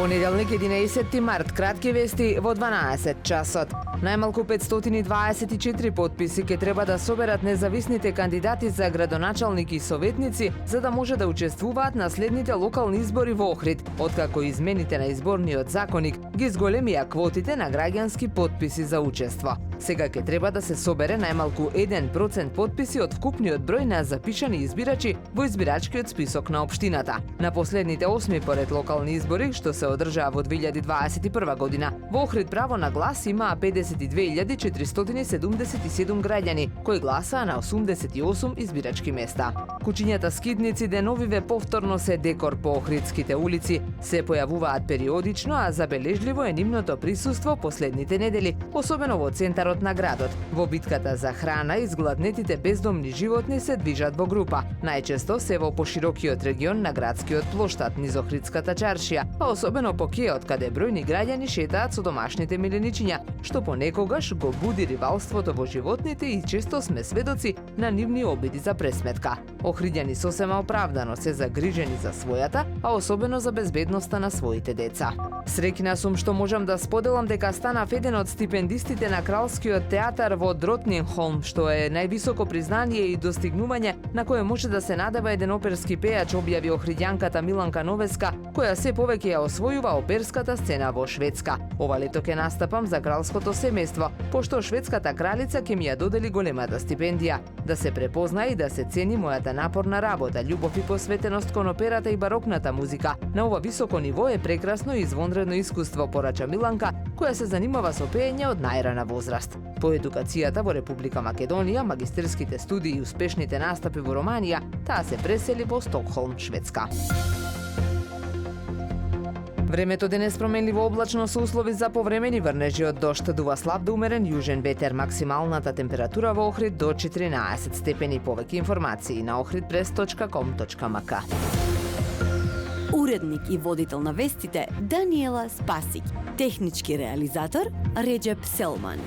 Понеделник 11 март, кратки вести во 12 часот. Најмалку 524 потписи ке треба да соберат независните кандидати за градоначалник и советници за да може да учествуваат на следните локални избори во Охрид, откако измените на изборниот законник ги зголемија квотите на граѓански потписи за учество. Сега ке треба да се собере најмалку 1% потписи од вкупниот број на запишани избирачи во избирачкиот список на општината. На последните 8 поред локални избори, што се одржаа во 2021 година, во Охрид право на глас имаа 52.477 граѓани, кои гласаа на 88 избирачки места. Кучињата скитници деновиве повторно се декор по охридските улици, се појавуваат периодично, а забележливо е нивното присуство последните недели, особено во центарот на градот. Во битката за храна, изгладнетите бездомни животни се движат во група. Најчесто се во поширокиот регион на градскиот плоштад низ Охридската чаршија, а особено по Кеот, каде бројни граѓани шетаат со домашните миленичиња, што понекогаш го буди ривалството во животните и често сме сведоци на нивни обиди за пресметка. Охриѓани сосема оправдано се загрижени за својата, а особено за безбедноста на своите деца. Среќна сум што можам да споделам дека станав еден од стипендистите на Кралскиот театар во Дротнингхолм, што е највисоко признание и достигнување на кое може да се надева еден оперски пејач, објави охриѓанката Миланка Новеска, која се повеќе ја освојува оперската сцена во Шведска. Ова лето ќе настапам за кралското семејство, пошто шведската кралица ќе ми ја додели големата стипендија. Да се препозна и да се цени мојата напорна работа, љубов и посветеност кон операта и барокната музика. На ова високо ниво е прекрасно и извонредно искуство, порача Миланка, која се занимава со пеење од најрана возраст. По едукацијата во Република Македонија, магистерските студии и успешните настапи во Романија, таа се пресели во Стокхолм, Шведска. Времето денес променливо облачно со услови за повремени врнежи од дожд, дува слаб до умерен јужен ветер, максималната температура во Охрид до 14 степени. Повеќе информации на ohridpress.com.mk. Уредник и водител на вестите Даниела Спасик. Технички реализатор Реджеп Селман.